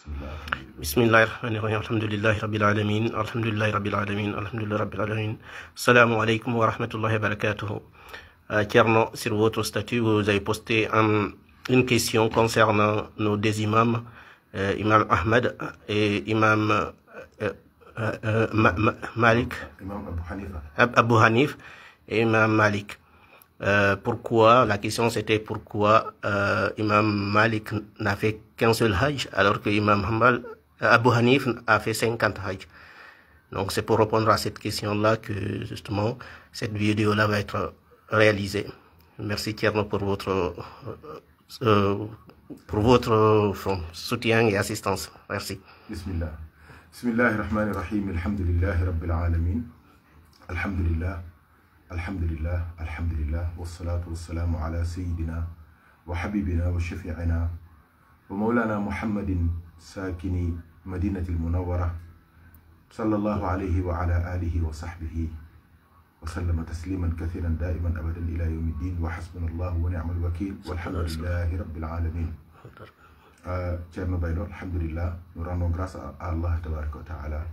Bismillahirrahmanirrahim. Alhamdulillahi rabbil alamin. Alhamdulillahi rabbil alamin. Alhamdulillahi rabbil alamin. Assalamu alaikum wa rahmatullahi wa barakatuh. Thierno, sur votre statut, vous avez posté une question concernant nos deux imams, Imam Ahmad et Imam Malik, Imam Abu Hanif et Imam Malik. Pourquoi, la question c'était pourquoi Imam Malik n'a fait qu'un seul hajj alors que Imam Abu Hanif a fait 50 hajj. Donc c'est pour répondre à cette question-là que justement cette vidéo-là va être réalisée. Merci Thierno pour votre soutien et assistance. Merci. Bismillah. Bismillahirrahmanirrahim. Alhamdulillahi rabbil alamin. Alhamdulillah. Alhamdulillah, alhamdulillah, wassalatu wassalamu ala sayyidina wa habibina wa shafi'ina wa maulana Muhammadin sakini madinatil munawwara sallallahu alayhi wa ala alihi wa sahbihi wa sallama tasliman kathiran daiman abadan ila yawmiddin wa hasbunallahu wa ni'mal wakil walhamdulillahi rabbil alamin. Thierno Baydor, alhamdulillah, nous rendons grâce à Allah tabaraka wa ta'ala.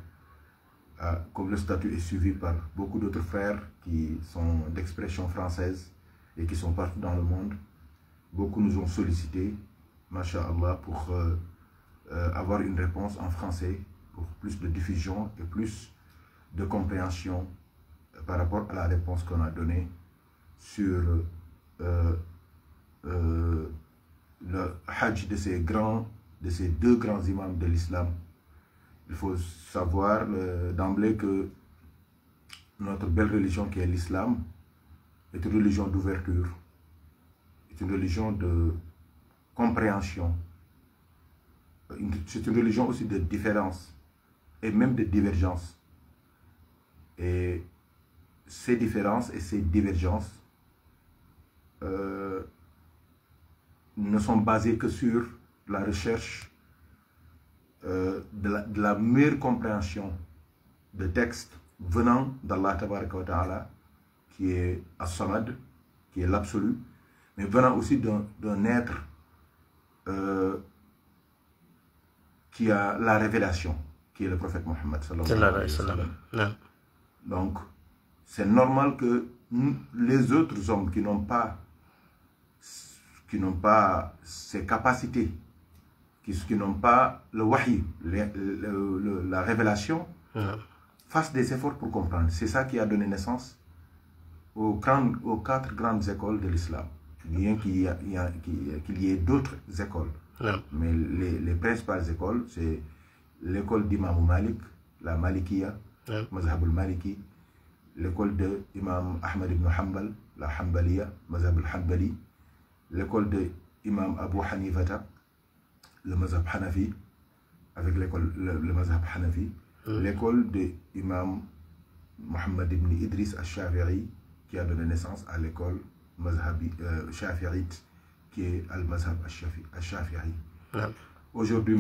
Comme le statut est suivi par beaucoup d'autres frères qui sont d'expression française et qui sont partout dans le monde, beaucoup nous ont sollicité, masha'Allah, pour avoir une réponse en français, pour plus de diffusion et plus de compréhension par rapport à la réponse qu'on a donnée sur le hajj de ces deux grands imams de l'islam. Il faut savoir d'emblée que notre belle religion qui est l'islam est une religion d'ouverture, est une religion de compréhension, c'est une religion aussi de différence et même de divergence. Et ces différences et ces divergences ne sont basées que sur la recherche de la meilleure compréhension de textes venant d'Allah tabaraka wa ta'ala, qui est As-Samad, qui est l'absolu, mais venant aussi d'un être qui a la révélation, qui est le prophète Mohammed sallallahu alayhi wa sallam. Donc c'est normal que les autres hommes qui n'ont pas ces capacités, qui n'ont pas le wahi, la révélation, fassent des efforts pour comprendre. C'est ça qui a donné naissance aux 4 grandes écoles de l'islam. Bien qu'il y ait d'autres écoles. Mais les principales écoles, c'est l'école d'Imam Malik, la Malikiya, Mazhab al-Maliki, l'école de Imam Ahmad ibn Hanbal, la Hanbaliya, Mazhab al-Hanbali, l'école de Imam Abu Hanifata, le mazhab Hanafi, avec le mazhab Hanafi, l'école de Imam Muhammad ibn Idris al-Shafi'i, qui a donné naissance à l'école mazhabi shafi'ite, qui est al-mazhab al-Shafi'i. Aujourd'hui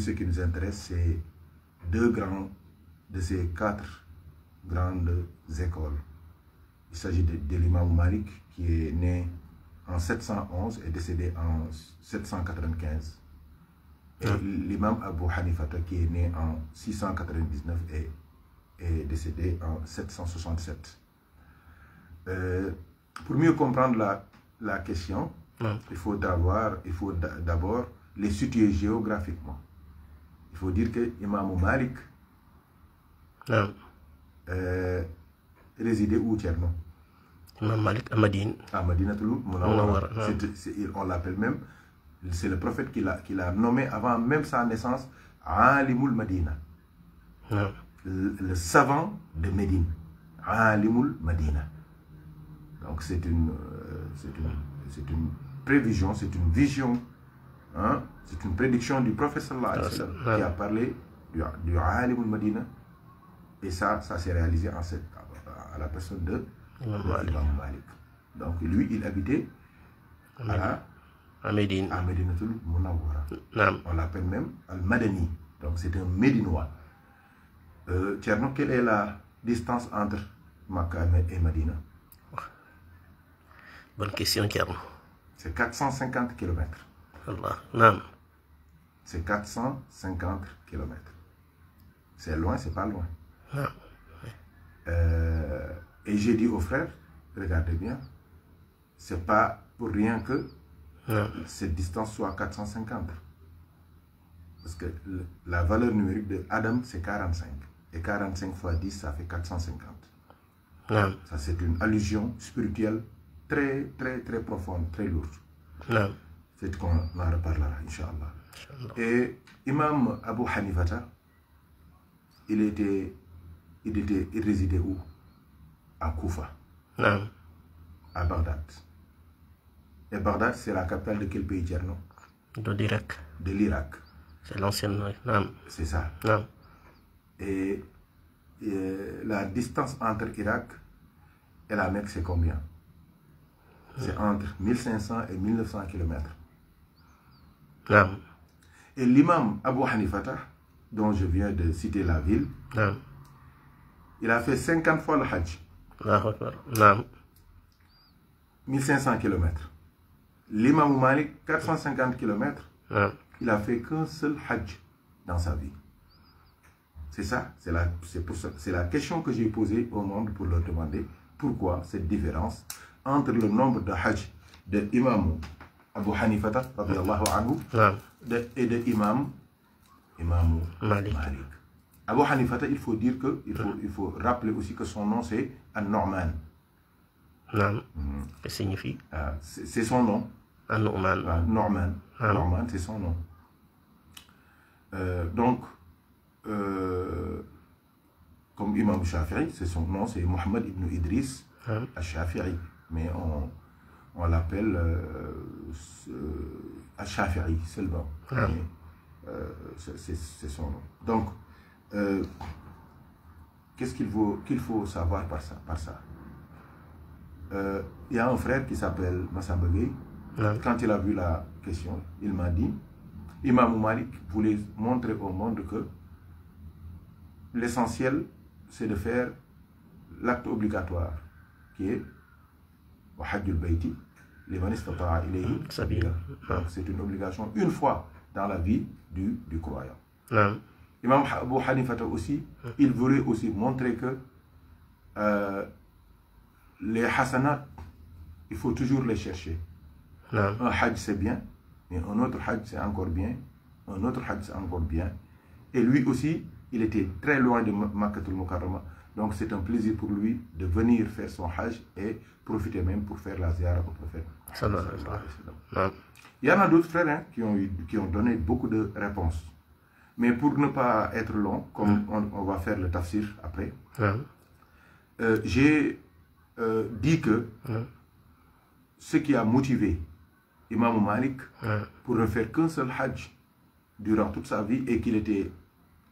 ce qui nous intéresse, c'est de ces 4 grandes écoles. Il s'agit de l'imam Malik, qui est né en 711 et décédé en 795. Et l'imam Abu Hanifata, qui est né en 699 et est décédé en 767. Pour mieux comprendre la question, il faut d'abord les situer géographiquement. Il faut dire que Imam Malik résidait où, Thierno? Imam Malik à Madine. À Madinatul Munawwara. On l'appelle même, c'est le prophète qui l'a nommé avant même sa naissance, Alimul Madina. Le savant de Médine. Alimul Madina. Donc c'est une prévision, c'est une vision, hein, c'est une prédiction du prophète sallallahu alayhi wa sallam, qui a parlé du Alimul Madina. Et ça s'est réalisé à la personne de Imam Malik. Donc lui, il habitait à Médinatul Munawwara. On l'appelle même Al-Madani. Donc c'est un Médinois. Thierno, quelle est la distance entre Makkah et Médina? Bonne question, Thierno. C'est 450 km. Allah. c'est 450 km. C'est loin, c'est pas loin. Non. Et j'ai dit aux frères, regardez bien, c'est pas pour rien que cette distance soit 450. Parce que la valeur numérique de Adam, c'est 45. Et 45 fois 10, ça fait 450. Non. Ça, c'est une allusion spirituelle très, très, très profonde, très lourde. Non. C'est qu'on en reparlera, Inch'Allah. Et Imam Abu Hanifata, il résidait où? À Koufa. Non. À Bagdad. Et Bagdad, c'est la capitale de quel pays, Tcherno? De l'Irak. De l'Irak. C'est l'ancienne. Non. C'est ça. Non. Et la distance entre Irak et la Mecque, c'est combien? C'est entre 1500 et 1900 km. Non. Et l'imam Abu Hanifata, dont je viens de citer la ville, Non. il a fait 50 fois le Hajj. Non. 1500 km. L'imam Malik, 450 km. Non. Il a fait qu'un seul Hajj dans sa vie. C'est ça, c'est la question que j'ai posée au monde pour leur demander pourquoi cette différence entre le nombre de Hajj de Imam Abu Hanifata anhu, et de Imam Malik. Abu Hanifata, il faut dire que, il faut rappeler aussi que son nom c'est An-Nu'man. Non. Que signifie? C'est son nom. An-Nu'man. Nu'man. Nu'man, c'est son nom. Donc, comme Imam Shafi'i, son nom c'est Mohammed ibn Idris al-Shafi'i, mais on l'appelle al-Shafi'i seulement. C'est son nom. Donc, qu'est-ce qu'il faut savoir par ça? Il y a un frère qui s'appelle Massamba Gueye. Quand il a vu la question, il m'a dit, Imam Malik voulait montrer au monde que l'essentiel, c'est de faire l'acte obligatoire, qui est au Hajjul Bayti, liman istata'a ilayhi sabila. C'est une obligation une fois dans la vie du croyant. Imam Abu Hanifata aussi, il voulait aussi montrer que les hasanat, il faut toujours les chercher. Un hajj c'est bien, mais un autre hajj c'est encore bien, un autre hajj c'est encore bien. Et lui aussi, il était très loin de Makkatul Mukarrama, donc c'est un plaisir pour lui de venir faire son hajj et profiter même pour faire la ziyara au prophète. Il y en a d'autres frères qui ont donné beaucoup de réponses. Mais pour ne pas être long, comme on va faire le tafsir après, j'ai dit que ce qui a motivé Imam Malik pour ne faire qu'un seul hajj durant toute sa vie et qu'il était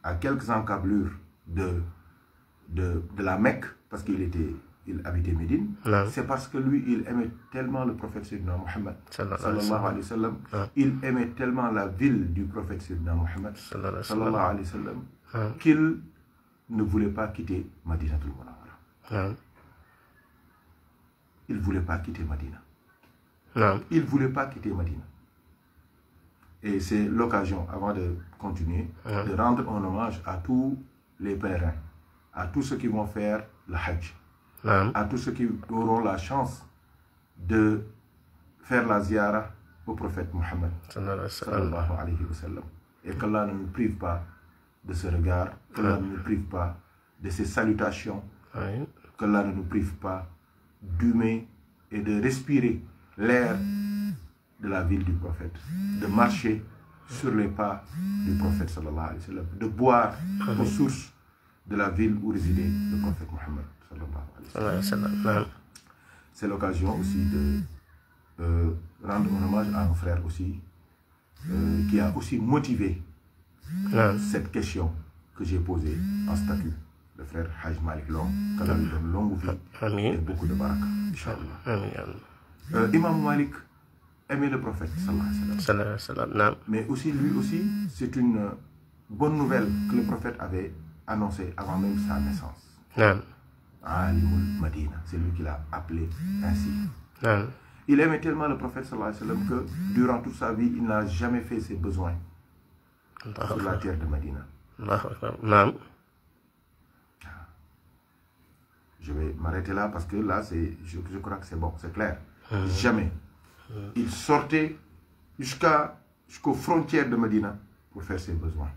à quelques encablures de la Mecque, parce qu'il habitait Médine, c'est parce que lui, il aimait tellement le prophète Sayyidina Muhammad, sallallahu alayhi wa sallam, il aimait tellement la ville du prophète Sayyidina Muhammad, sallallahu alayhi wa sallam, qu'il ne voulait pas quitter Madinatul Munawwara. Il ne voulait pas quitter Madina. Il ne voulait pas quitter Madina. Et c'est l'occasion, avant de continuer, de rendre un hommage à tous les pèlerins, à tous ceux qui vont faire le Hajj, à tous ceux qui auront la chance de faire la ziyara au prophète Muhammad, sallallahu alayhi wa sallam. Et qu'Allah ne nous prive pas de ce regard, qu'Allah ne nous prive pas de ces salutations, qu'Allah ne nous prive pas d'humer et de respirer l'air de la ville du prophète, de marcher sur les pas du prophète sallallahu alayhi wa sallam, de boire aux sources de la ville où résidait le prophète Muhammad sallallahu alayhi wa sallam. C'est l'occasion aussi de rendre un hommage à un frère aussi qui a aussi motivé cette question que j'ai posée en statut, le frère Hajj Malik Lom, qu'Allah lui donne longue vie et beaucoup de baraka, Inch'Allah. Imam Malik aimait le prophète sallallahu alayhi wa sallam. Mais aussi, lui aussi, c'est une bonne nouvelle que le prophète avait annoncée avant même sa naissance. Alimul Madina, c'est lui qui l'a appelé ainsi. Il aimait tellement le prophète sallallahu alayhi wa sallam que durant toute sa vie, il n'a jamais fait ses besoins sur la terre de Médina. Je vais m'arrêter là parce que là, je crois que c'est bon, c'est clair. Jamais. Il sortait jusqu'aux frontières de Médina pour faire ses besoins.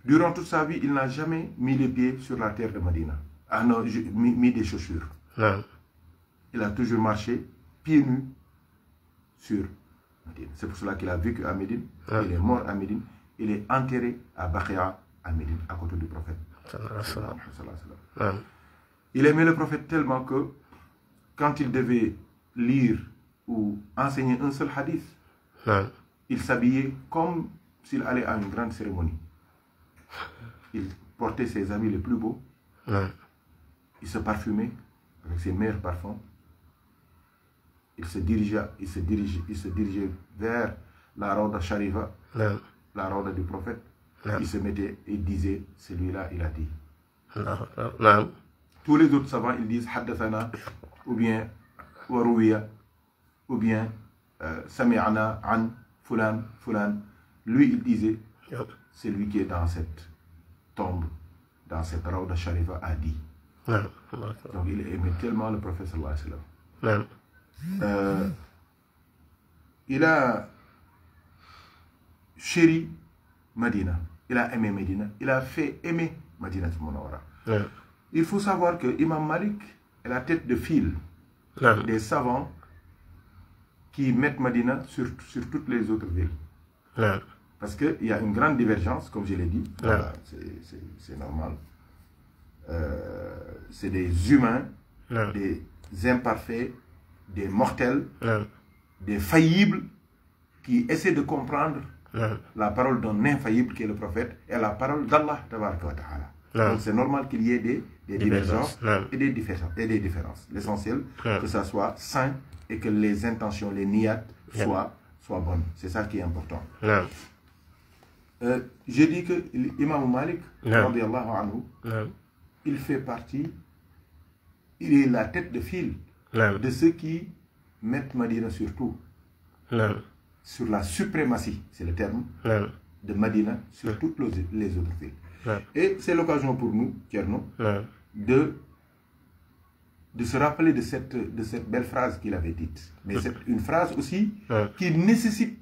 Durant toute sa vie, il n'a jamais mis les pieds sur la terre de Médina. Ah non, mis des chaussures. Il a toujours marché pieds nus sur Médine. C'est pour cela qu'il a vécu à Médine. Il est mort à Médine. Il est enterré à Bakhia, à Médine, à côté du prophète. Il aimait le prophète tellement que quand il devait lire ou enseigner un seul hadith, il s'habillait comme s'il allait à une grande cérémonie. Il portait ses habits les plus beaux. Il se parfumait avec ses meilleurs parfums. Il se dirigeait vers la Rawda Sharifa, la Rawda du prophète. Il se mettait et disait, celui-là, il a dit. Tous les autres savants, ils disent Haddathana, ou bien Warouya, ou bien Sami'ana, An, Fulan, Fulan. Lui, il disait, celui qui est dans cette tombe, dans cette Rawda Sharifa, a dit. Donc il aimait tellement le prophète sallallahu alayhi wa sallam. Il a chéri Medina, il a aimé Medina, il a fait aimer Medina Munawwara. Il faut savoir que Imam Malik est la tête de file des savants qui mettent Medina sur toutes les autres villes. Parce qu'il y a une grande divergence, comme je l'ai dit, voilà, c'est normal. C'est des humains, des imparfaits, des mortels, des faillibles qui essaient de comprendre la parole d'un infaillible qui est le prophète et la parole d'Allah. Donc c'est normal qu'il y ait des divergences et des différences. L'essentiel, que ça soit sain et que les intentions, les niyat soient bonnes. C'est ça qui est important. J'ai dit que l'imam Malik, radiyallahu anhu, il fait partie, il est la tête de file de ceux qui mettent Medina sur tout. Sur la suprématie, c'est le terme, de Medina sur toutes les autres villes. Et c'est l'occasion pour nous, Tierno, de se rappeler de cette belle phrase qu'il avait dite. Mais c'est une phrase aussi qui nécessite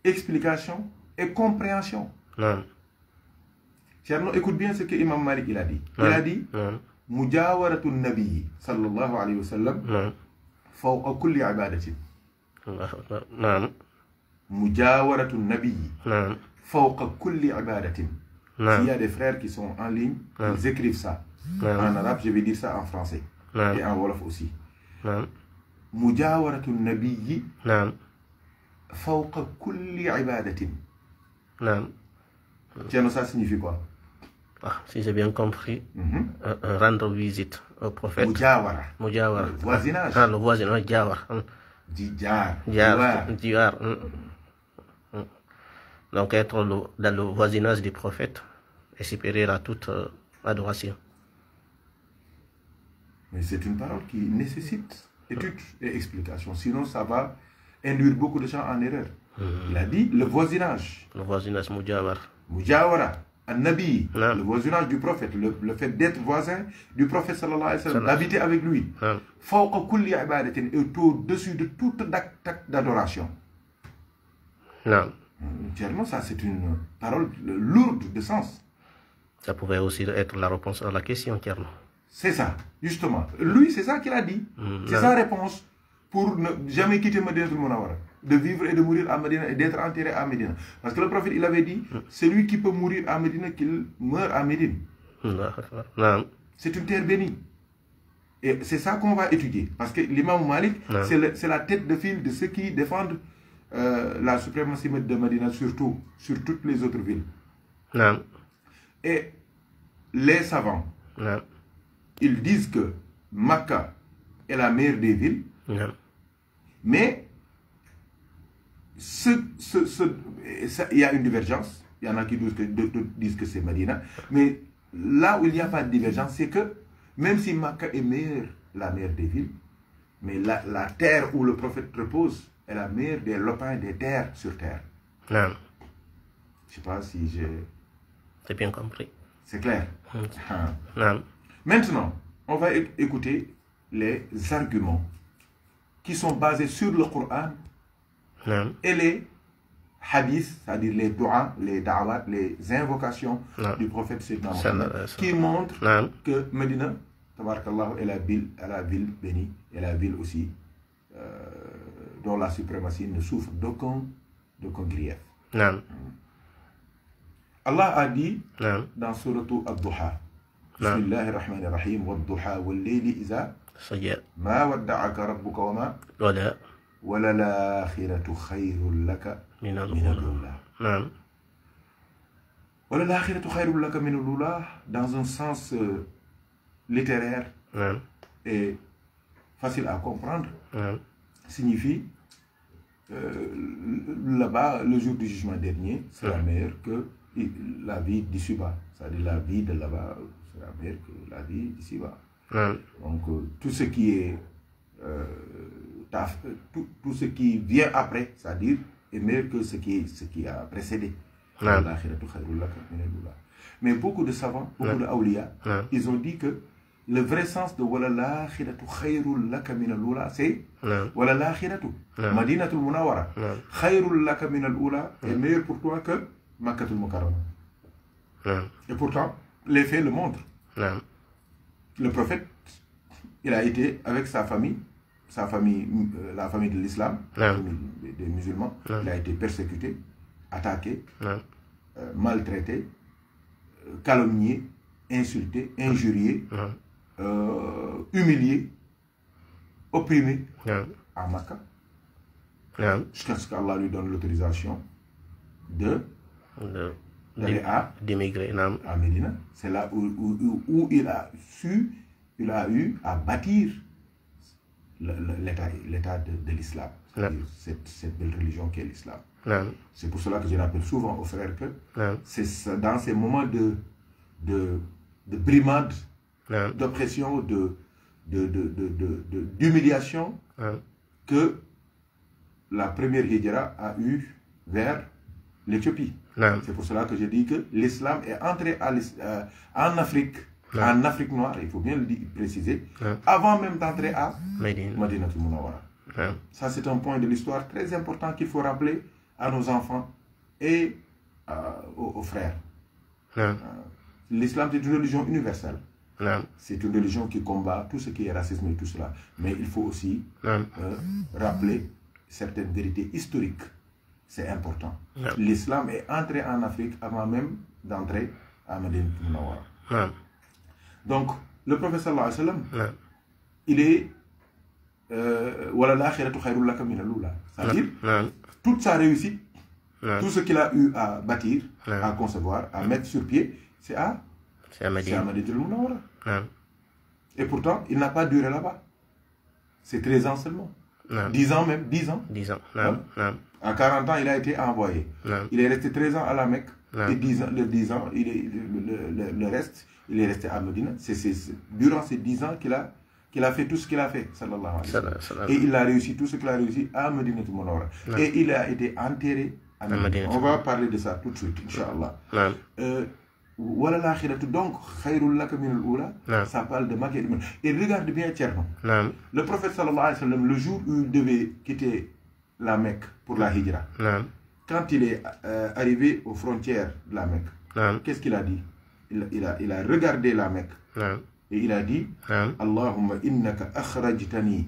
explication et compréhension. Tierno, écoute bien ce que Imam Malik il a dit. Il a dit Mujawaratun Nabi sallallahu alayhi wa sallam fawqa kulli ibadatin. Mujawaratun Nabi fawqa kulli ibadatin. S'il y a des frères qui sont en ligne, ils écrivent ça. En arabe, je vais dire ça en français. Et en wolof aussi. Mujawaratun Nabi fawqa kulli ibadatin. Tiens, ça signifie quoi? Si j'ai bien compris, rendre visite au prophète. Mujawara. Mujawara. Le voisinage. Le voisinage, Jawar. Diyar. Donc être dans le voisinage du prophète est supérieur à toute adoration. Mais c'est une parole qui nécessite étude et explication. Sinon, ça va induire beaucoup de gens en erreur. Il a dit le voisinage. Le voisinage Mujawara. Mujawara. An-Nabi, le voisinage du prophète, le fait d'être voisin du prophète sallallahu alayhi wa sallam, d'habiter avec lui. Fawqa kulli ibadatin, est au-dessus de tout acte d'adoration. Clairement, ça c'est une parole lourde de sens. Ça pouvait aussi être la réponse à la question, clairement. C'est ça, justement. Lui, c'est ça qu'il a dit. C'est sa réponse pour ne jamais quitter Medina al-Munawwara, de vivre et de mourir à Medina et d'être enterré à Medina. Parce que le prophète, il avait dit, celui qui peut mourir à Medina, qu'il meurt à Médine. C'est une terre bénie. Et c'est ça qu'on va étudier. Parce que l'imam Malik, c'est la tête de file de ceux qui défendent la suprématie de Medina, surtout sur toutes les autres villes. Et les savants, ils disent que Makkah est la meilleure des villes, mais il y a une divergence. Il y en a qui disent que c'est Medina. Mais là où il n'y a pas de divergence, c'est que même si Makkah est la meilleure des villes, mais la terre où le prophète repose est la meilleure des lopins des terres sur terre. Non. Je sais pas si j'ai... C'est bien compris. C'est clair. Non. Maintenant, on va écouter les arguments qui sont basés sur le Coran Non. et les hadiths, c'est-à-dire les doigts, les da'wat, les invocations du prophète Sayyidina Muhammad, qui montrent que Médina, tabarakallah, est la ville bénie, et la ville aussi dont la suprématie ne souffre d'aucun grief. Non. Allah a dit Non. dans Suratu Ad-Duha, Bismillahir Rahmanir Rahim, Wad-Duha wal-Layli iza صيّا ma wadda'aka rabbuka wa ma ولا walal-akhiratu khayrun laka من min الأولى. al-ula. نعم. Walal-akhiratu khayrun laka min al-ula, dans un sens littéraire نعم. et facile à comprendre, نعم. signifie là-bas, le jour du jugement dernier sera meilleur que la vie d'ici-bas. C'est-à-dire la vie de là-bas sera meilleure que la vie d'ici-bas. نعم. Donc tout ce qui est tout ce qui vient après, c'est-à-dire est meilleur que ce qui a précédé. نعم. Mais beaucoup de savants, beaucoup de awliya, ils ont dit que le vrai sens de wala l'akhiratu khayrul laka min al-ula, c'est wala l'akhiratu Madinatul Munawwara khayrul laka min al-ula est meilleur pour toi que Makkatul Mukarrama. Et pourtant, les faits le montrent. Le prophète, il a été avec sa famille, la famille de l'islam, des musulmans, il a été persécuté, attaqué, maltraité, calomnié, insulté, injurié, humilié, opprimé à Makkah, jusqu'à ce qu'Allah lui donne l'autorisation d'émigrer à Médina. C'est là où il a eu à bâtir l'état de l'islam, cette belle religion qu'est l'islam. C'est pour cela que je rappelle souvent aux frères que c'est dans ces moments de brimade, d'oppression, d'humiliation que la première hijra a eu vers l'Éthiopie. C'est pour cela que je dis que l'islam est entré en Afrique, en Afrique noire, il faut bien le préciser, avant même d'entrer à Madinatul Munawwara. Ça, c'est un point de l'histoire très important qu'il faut rappeler à nos enfants et aux frères. L'islam, c'est une religion universelle. C'est une religion qui combat tout ce qui est racisme et tout cela. Mais il faut aussi rappeler certaines vérités historiques. C'est important. L'islam est entré en Afrique avant même d'entrer à Madinatul Munawwara. Donc, le prophète sallallahu alayhi wa sallam, il est wala l'akhiratu khayrun laka min al-ula. C'est-à-dire, toute sa réussite, tout ce qu'il a eu à bâtir, à concevoir, à mettre sur pied, c'est à Madinatul Munawwara. Et pourtant, il n'a pas duré là-bas. C'est 13 ans seulement. 10 ans même, 10 ans. 10 ans. À 40 ans, il a été envoyé. Il est resté 13 ans à la Mecque. Et 10 ans, le reste, il est resté à Médina. C'est durant ces 10 ans qu'il a fait tout ce qu'il a fait, sallallahu alayhi wa sallam. Et il a réussi tout ce qu'il a réussi à Madinatul Munawwara. Et il a été enterré à Médina. On va parler de ça tout de suite, Inch'Allah. Wala l'akhiratu, donc, khayrul laka min al-ula, ça parle de Makka. Et regarde bien, Tcherno. Le prophète, sallallahu alayhi wa sallam, le jour où il devait quitter la Mecque pour la hijra, quand il est arrivé aux frontières de la Mecque, qu'est-ce qu'il a dit? Il a regardé la Mecque et il a dit Allahumma innaka akhrajtani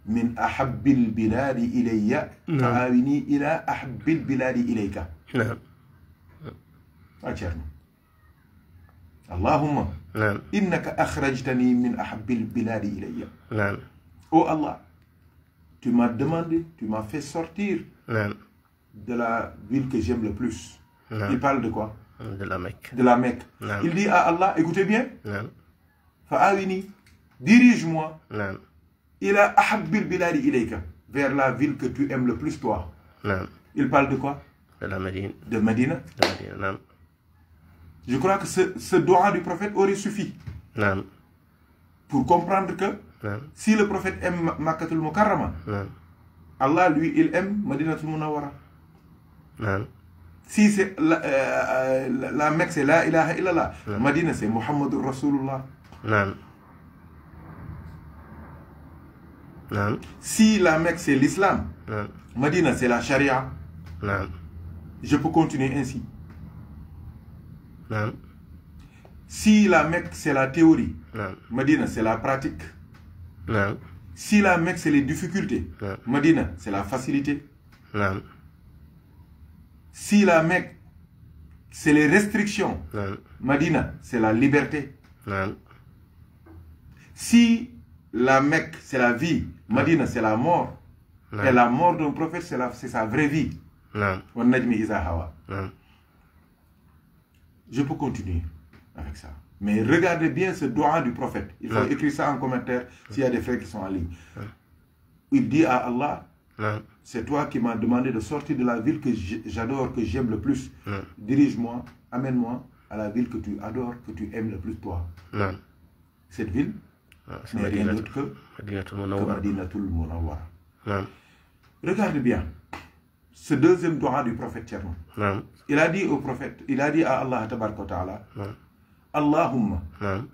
min ahabbil biladi ilayya fa'awini ila ahabbil biladi ilayka. Allahumma innaka akhrajtani min ahabbil biladi ilayya. Oh Allah, tu m'as demandé, tu m'as fait sortir de la ville que j'aime le plus. Il parle de quoi? De la Mecque. De la Mecque. Il dit à Allah, écoutez bien, Fa'awini, dirige-moi ila ahabbil biladi ilayka, vers la ville que tu aimes le plus toi. Il parle de quoi? De la Médine. De Médina. Je crois que ce doigt du prophète aurait suffi pour comprendre que si le prophète aime Makkatul Mukarrama, Allah, lui, il aime Madinatul Munawwara. نعم. Si c'est la Mecque, c'est la ilaha illallah. Madina, c'est Muhammadur Rasulullah. نعم. نعم. Si la Mecque, c'est l'islam, نعم. Madina, c'est la charia. نعم. Je peux continuer ainsi. نعم. Si la Mecque, c'est la théorie, نعم. Madina, c'est la pratique. نعم. Si la Mecque, c'est les difficultés, نعم. Madina, c'est la facilité. نعم. Si la Mecque, c'est les restrictions, نعم. Madina, c'est la liberté. نعم. Si la Mecque, c'est la vie, Madina, c'est la mort. نعم. Et la mort d'un prophète, c'est sa vraie vie. نعم. وَالنَّجْمِ إِذَا هَوَى. نعم. Je peux continuer avec ça. Mais regardez bien ce doigt du prophète. Il faut écrire ça en commentaire s'il y a des frères qui sont en ligne. Il dit à Allah, نعم. c'est toi qui m'as demandé de sortir de la ville que j'adore, que j'aime le plus. Dirige-moi, amène-moi à la ville que tu adores, que tu aimes le plus toi. نعم. Cette ville n'est rien d'autre que Madinatul Munawwara. نعم. Regardez bien ce deuxième doigt du prophète Tcherno. نعم. Il a dit au prophète, il a dit à Allah tabaraka wa ta'ala, نعم. Allahumma نعم.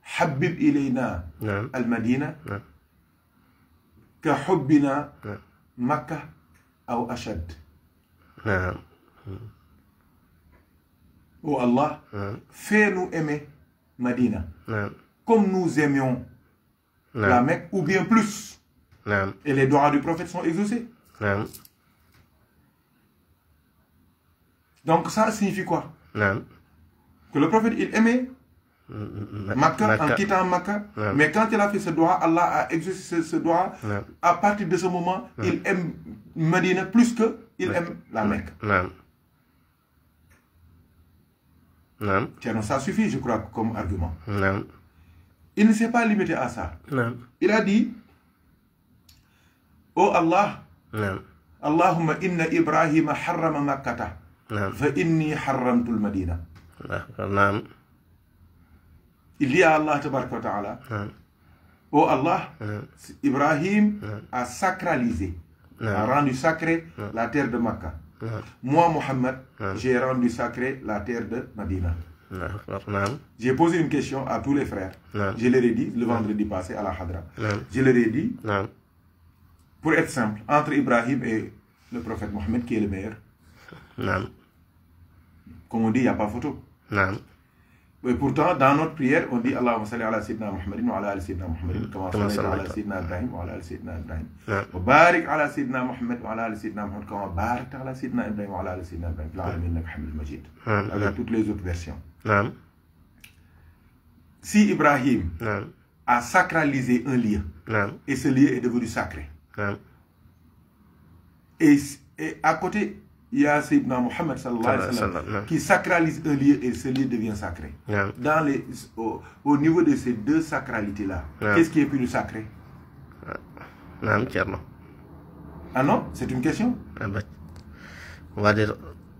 habib ilayna نعم. al-Madina نعم. ka hubbina نعم. Makkah ou ashad. نعم. Oh Allah, نعم. fais-nous aimer Madina نعم. comme nous aimions la Mecque ou bien plus. نعم. Et les doigts du prophète sont exaucés. نعم. Donc ça signifie quoi? نعم. Que le prophète, il aimait Makkah en quittant Makkah. Mais quand il a fait ce doigt, Allah a exaucé ce doigt. À partir de ce moment, il aime Medina plus que il aime la Mecque. نعم. نعم. Tiens, ça suffit, je crois, comme argument. نعم. Il ne s'est pas limité à ça. نعم. Il a dit, oh Allah, نعم. Allahumma inna Ibrahim harrama Makkata. نعم. Fa inni harramtul Madina. نعم. Il dit à Allah tabaraka wa ta'ala, نعم. oh Allah, Ibrahim a sacralisé, a rendu sacré la terre de Makkah. Moi, Mohammed, j'ai rendu sacré la terre de Madina. J'ai posé une question à tous les frères. Je leur ai dit, le vendredi passé à la Hadra, je leur ai dit, pour être simple, entre Ibrahim et le prophète Mohammed, qui est le meilleur, comme on dit, il n'y a pas photo. Et pourtant, dans notre prière, on dit Allahumma salli ala Sayyidina Muhammadin wa ala ali Sayyidina Muhammadin, kama sallayta ala Sayyidina Ibrahim wa ala ali Sayyidina Ibrahim. Wa barik ala Sayyidina Muhammad wa ala ali Sayyidina Muhammad, kama barakta ala Sayyidina Ibrahim wa ala ali Sayyidina Ibrahim, fil alamin innaka hamidun majid. Avec toutes les autres versions. Si Ibrahim a sacralisé un lieu, et ce lieu est devenu sacré, et à côté, il y a Sayyidina Muhammad sallallahu alayhi wa sallam qui sacralise un lieu et ce lieu devient sacré. Dans au niveau de ces deux sacralités-là, qu'est-ce qui est plus sacré? Ah non, c'est une question. On va dire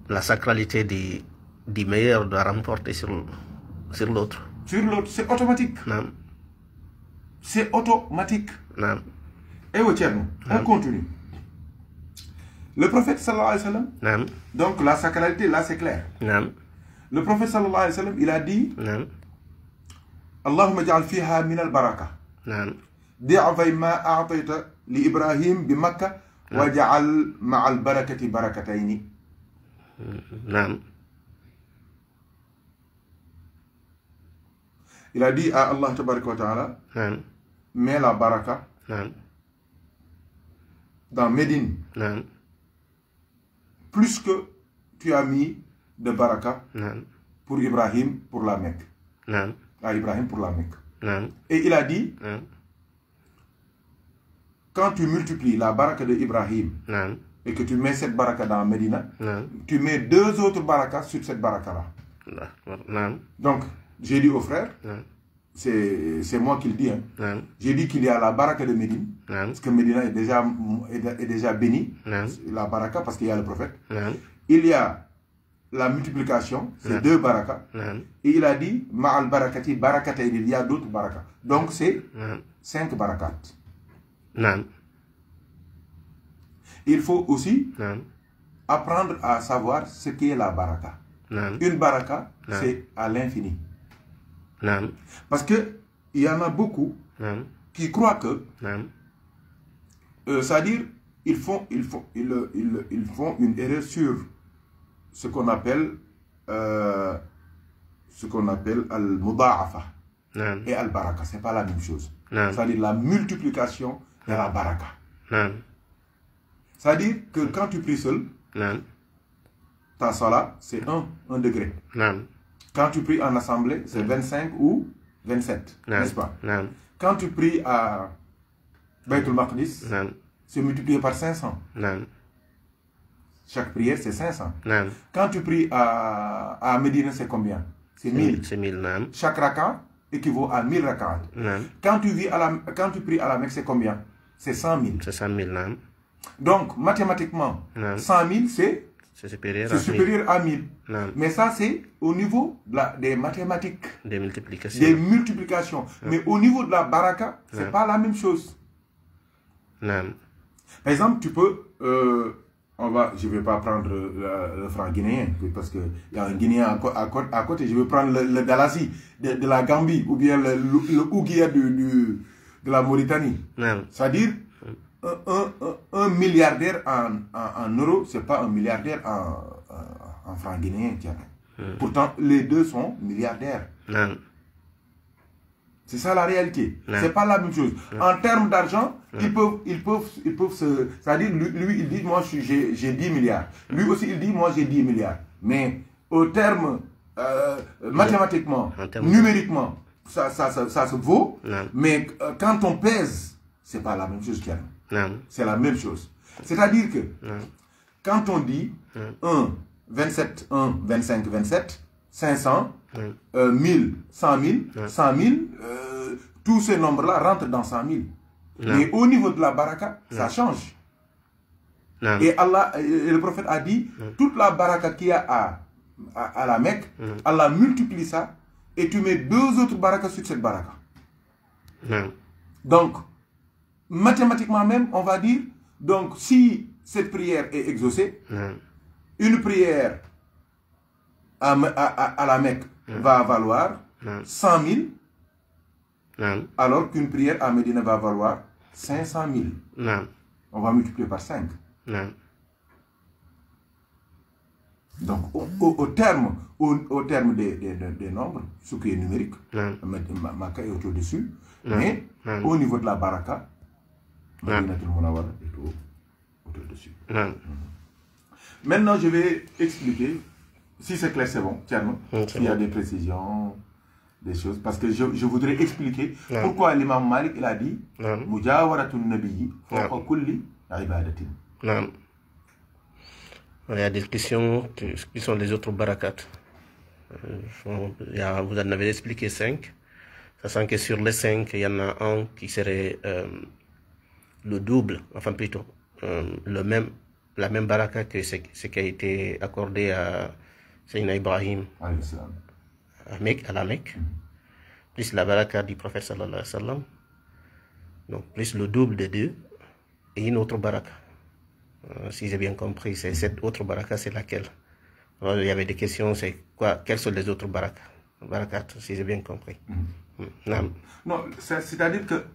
la sacralité du meilleur doit remporter sur l'autre. Sur l'autre, c'est automatique. C'est automatique. Et au Tcherno, on continue. Le prophète sallallahu alayhi wa sallam, donc la sacralité là c'est clair. Le prophète sallallahu alayhi wa sallam, il a dit Allahumma ja'al fiha min al-baraka. Di'afay ma a'tayta li Ibrahim bi Makkah wa ja'al ma'al barakati barakatayni. Il a dit à Allah tabaraka wa ta'ala, mets la baraka dans Médine. Plus que tu as mis de baraka pour Ibrahim pour la Mecque. À Ibrahim pour la Mecque. Et il a dit, quand tu multiplies la baraka de Ibrahim et que tu mets cette baraka dans Médina, tu mets deux autres barakas sur cette baraka-là. Donc, j'ai dit aux frères, c'est moi qui le dis, j'ai dit qu'il y a la baraka de Médine, parce que Médina est déjà béni, la baraka, parce qu'il y a le prophète. Il y a la multiplication, c'est deux barakas. Et il a dit, ma'al barakati barakatayn, il y a d'autres barakas. Donc c'est 5 barakats. il faut aussi Naam. apprendre à savoir ce qu'est la baraka. Naam. Une baraka, Naam. c'est à l'infini. Naam. Parce que il y en a beaucoup Naam. qui croient que, Naam. c'est-à-dire, ils font une erreur sur ce qu'on appelle al-muda'afa Naam. et al-baraka. C'est pas la même chose. Naam. C'est-à-dire la multiplication de la baraka. Naam. C'est-à-dire que quand tu pries seul, Naam. ta salat, c'est 1 degré. Naam. Quand tu pries en assemblée, c'est 25 ou 27, Naam. n'est-ce pas? Naam. Quand tu pries à Baytul Maqdis, Naam. c'est multiplié par 500. Naam. Chaque prière, c'est 500. Naam. Quand tu pries à Médine, c'est combien? C'est 1000. C'est 1000. Naam. Chaque raka équivaut à 1000 rakats. Naam. Quand tu pries à la Mecque, c'est combien? C'est 100 000. C'est 100 000. Naam. Donc, mathématiquement, Naam. 100 000, c'est supérieur à 1000. Naam. Mais ça, c'est au niveau des mathématiques. Des multiplications. Des multiplications. Mais au niveau de la baraka, c'est Naam. pas la même chose. Naam. Par exemple, tu peux... je ne vais pas prendre le franc guinéen, parce qu'il y a un Guinéen à côté. Je vais prendre le Dalasi de la Gambie, ou bien le Ouguiya de la Mauritanie. Naam. C'est-à-dire, un milliardaire en euros, ce n'est pas un milliardaire en franc guinéen. Pourtant, les deux sont milliardaires. Naam. C'est ça la réalité. Non. C'est pas la même chose. En termes d'argent, ils peuvent se... C'est-à-dire, lui, il dit, moi, j'ai 10 milliards. Lui aussi, il dit, moi, j'ai 10 milliards. Mais au terme, mathématiquement, numériquement, ça se vaut. Non. Mais quand on pèse, c'est pas la même chose qu'il y a. Non. C'est la même chose. C'est-à-dire que, quand on dit 1, 27, 1, 25, 27, 500, 1000, 100 000, 100 000, tous ces nombres-là rentrent dans 100 000. Mais au niveau de la baraka, ça change. Et le prophète a dit, toute la baraka qu'il y a à la Mecque, Allah multiplie ça, et tu mets 2 autres barakas sur cette baraka. Donc, mathématiquement même, on va dire, donc si cette prière est exaucée, une prière à la Mecque va valoir 100 000, alors qu'une prière à Médine va valoir 500 000. On va multiplier par 5. Donc, au terme des nombres, ce qui est numérique, Maka est au-dessus, mais au niveau de la baraka, Madinatul Munawwara est au-dessus. Maintenant, je vais expliquer. Si c'est clair, c'est bon, Tierno. Il y a des précisions, des choses. Parce que je voudrais expliquer pourquoi l'imam Malik il a dit Mujawaratun Nabiyyi fawqa kulli ibadatin. Il y a des questions qui sont les autres barakats. Vous en avez expliqué 5. Sachant que sur les 5, il y en a un qui serait le double, enfin plutôt, la même baraka que ce qui a été accordé à Sayyidina Ibrahim à la Mecque, plus la baraka du prophète sallallahu alayhi wa sallam, donc plus le double des deux, et une autre baraka. Si j'ai bien compris, c'est cette autre baraka, c'est laquelle? Alors, il y avait des questions, c'est quoi? Quelles sont les autres barakas, si j'ai bien compris? Non, c'est-à-dire que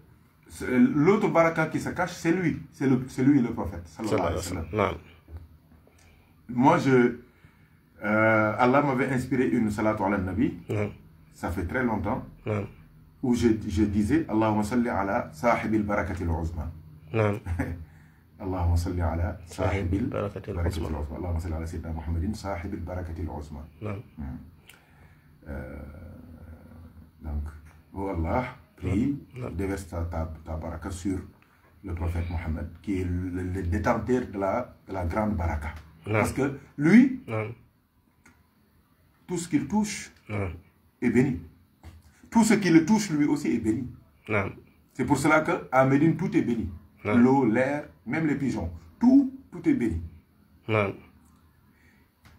l'autre baraka qui se cache, c'est lui le prophète sallallahu alayhi wa sallam. Moi, Allah m'avait inspiré une salatu ala nabi, ça fait très longtemps, où je disais Allahumma salli ala sahibil barakatil uzma. Allahumma salli ala sahibil barakatil uzma. Allahumma salli ala sayyidina Muhammadin sahibil barakatil uzma. Donc, oh Allah, prie, déverse ta baraka sur le prophète Mohammed, qui est le détenteur de la grande baraka. Parce que lui, tout ce qu'il touche est béni. Tout ce qui le touche, lui aussi, est béni. C'est pour cela qu'à Médine, tout est béni. L'eau, l'air, même les pigeons. Tout est béni.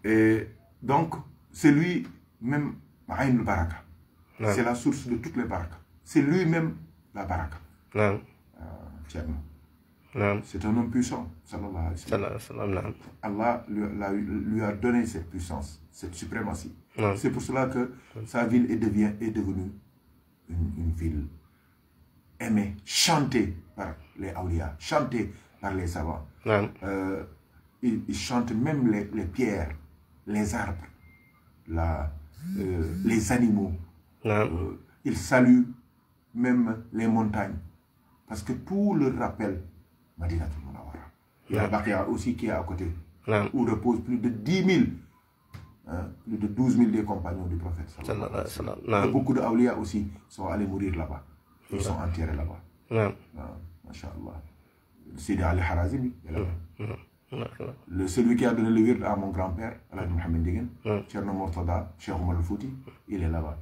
Et donc, c'est lui-même, Ma'ayn al-Baraka. C'est la source de toutes les barakas. C'est lui-même la baraka. C'est un homme puissant, sallallahu alayhi wa sallam. Allah lui a donné cette puissance, cette suprématie. C'est pour cela que sa ville est devenue une ville aimée, chantée par les awliya, chantée par les savants. Ils chantent même les pierres, les arbres, les animaux. Ils saluent même les montagnes. Parce que tout leur rappelle Madinatul Munawwara. Il y a Baqiya aussi qui est à côté, où reposent plus de 10 000, plus de 12 000 des compagnons du prophète. Et beaucoup de awliya aussi sont allés mourir là-bas. Ils sont enterrés là-bas. Masha'Allah. Sidi Ali Harazimi est là-bas. Celui qui a donné le wird à mon grand-père, Alhaji Mohamed Ndieguene, Thierno Mortada, Cheikh Omar Fouti, il est là-bas.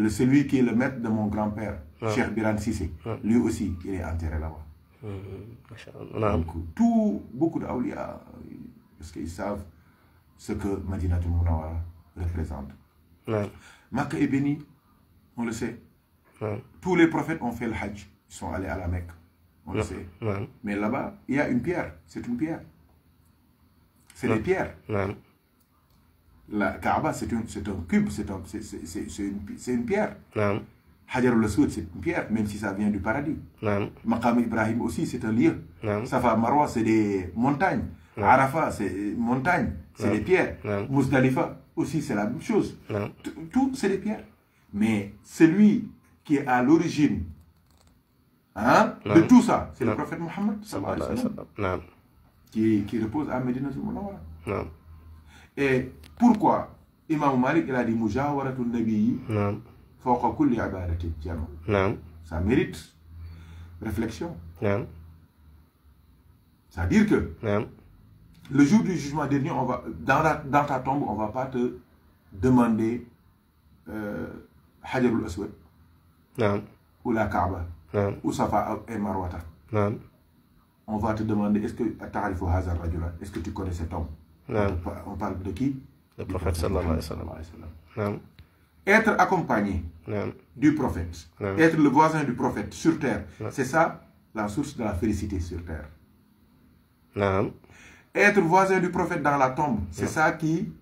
Celui qui est le maître de mon grand-père, Cheikh Biran Sissé, lui aussi, il est enterré là-bas. Donc, beaucoup d'awliya, parce qu'ils savent ce que Madinatul Munawwara représente. Makka est béni, on le sait. Tous les prophètes ont fait le Hajj, ils sont allés à la Mecque, on le sait. Mais là-bas, il y a une pierre, c'est une pierre. C'est des pierres. La Kaaba, c'est un cube, c'est une pierre. Hajar al-Aswad, c'est une pierre, même si ça vient du paradis. Maqam Ibrahim aussi, c'est un lieu. Safa Marwa, c'est des montagnes. Arafat, c'est une montagne, c'est des pierres. Muzdalifa aussi, c'est la même chose. Tout, c'est des pierres. Mais celui qui est à l'origine de tout ça, c'est le prophète Mohammed, qui repose à Medinatul Munawwara. Et pourquoi Imam Malik il a dit Mujawaratul Nabi fawqa kulli ibadatin jama. Ça mérite réflexion. C'est-à-dire que le jour du jugement dernier, on va, dans ta tombe, on ne va pas te demander Hajarul Aswad ou la Kaaba ou Safa et Marwata. On va te demander est-ce que ta'rifu hadha ar-rajula, est-ce que tu connais cet homme? On parle de qui? Le prophète sallallahu alayhi wa sallam. Être accompagné du prophète, être le voisin du prophète sur terre, c'est ça la source de la félicité sur terre. Être voisin du prophète dans la tombe, c'est ça qui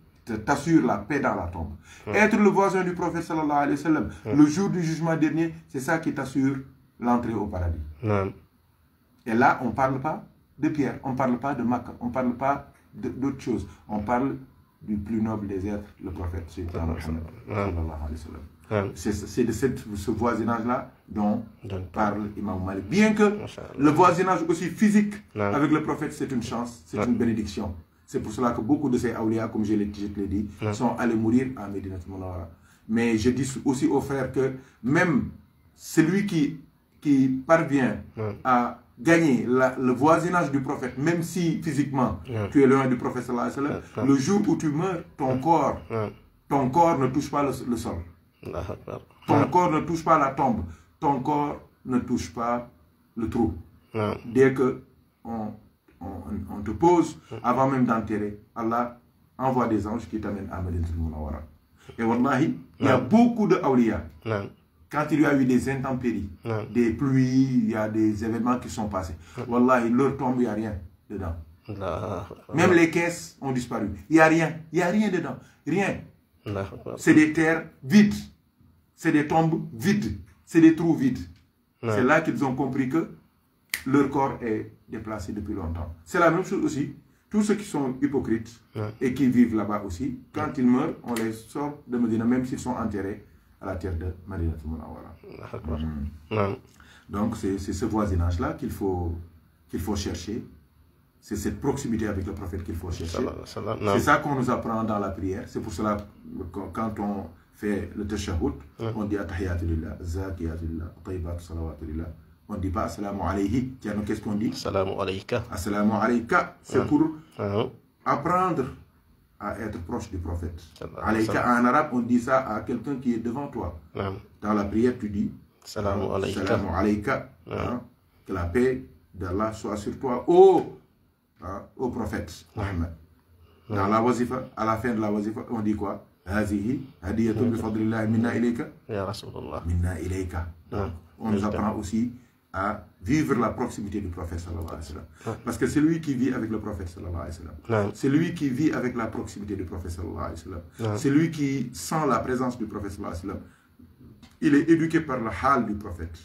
t'assure la paix dans la tombe. Être le voisin du prophète sallallahu alayhi wa sallam, le jour du jugement dernier, c'est ça qui t'assure l'entrée au paradis. Et là, on ne parle pas de Pierre, on ne parle pas de Makka, on ne parle pas d'autre chose. On parle du plus noble des êtres, le prophète. C'est de ce voisinage-là dont parle Imam Malik. Bien que le voisinage aussi physique avec le prophète, c'est une chance, c'est une bénédiction. C'est pour cela que beaucoup de ces awliya, comme je l'ai dit, sont allés mourir à Medinatul Munawwara. Mais je dis aussi aux frères que même celui qui parvient à gagner le voisinage du prophète, même si physiquement tu es loin du prophète sallallahu alayhi wa sallam, le jour où tu meurs, ton corps ne touche pas le sol. Ton corps ne touche pas la tombe. Ton corps ne touche pas le trou. Dès que on te pose, avant même d'enterrer, Allah envoie des anges qui t'amènent à Medinatul Munawwara. Et wallahi, il y a beaucoup de awliya. Quand il y a eu des intempéries, des pluies, il y a des événements qui sont passés. Wallahi, leur tombe, il n'y a rien dedans. Même les caisses ont disparu. Il n'y a rien dedans. Rien. C'est des terres vides. C'est des tombes vides. C'est des trous vides. C'est là qu'ils ont compris que leur corps est déplacé depuis longtemps. C'est la même chose aussi. Tous ceux qui sont hypocrites et qui vivent là-bas aussi, quand ils meurent, on les sort de Médina, même s'ils sont enterrés à la terre de Madinatul Munawwara. Donc c'est ce voisinage-là qu'il faut chercher. C'est cette proximité avec le prophète qu'il faut chercher. C'est ça qu'on nous apprend dans la prière. C'est pour cela que quand on fait le tashahhud, on dit Attahiyatu lillah, Zakiyatu lillah, Tayyibatu salawatu lillah. On ne dit pas Assalamu alayhi. Tiens, qu'est-ce qu'on dit? Assalamu alayka. Assalamu alayka. C'est pour apprendre à être proche du prophète. Alayka, en arabe, on dit ça à quelqu'un qui est devant toi. Dans la prière, tu dis Assalamu alayka. Assalamu alayka. Que la paix d'Allah soit sur toi, au prophète Mohammed. Dans la wazifa, à la fin de la wazifa, on dit quoi? Hazihi hadiyatun bi fadlillah minna ilayka. Ya Rasulullah. Minna ilayka. On nous apprend aussi à vivre la proximité du prophète sallallahu alayhi wa sallam. Parce que c'est lui qui vit avec le prophète sallallahu alayhi wa sallam. C'est lui qui vit avec la proximité du prophète sallallahu alayhi wa sallam. C'est lui qui sent la présence du prophète sallallahu alayhi wa sallam. Il est éduqué par le hal du prophète.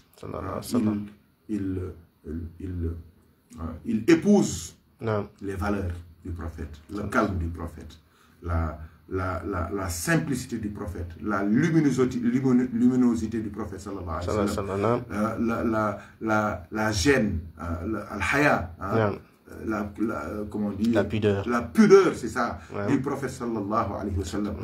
Il épouse les valeurs du prophète, le calme du prophète, la simplicité du prophète, la luminosité du prophète sallallahu alayhi wa sallam, la gêne, al-haya, comment on dit, la pudeur, c'est ça, du prophète sallallahu alayhi wa sallam,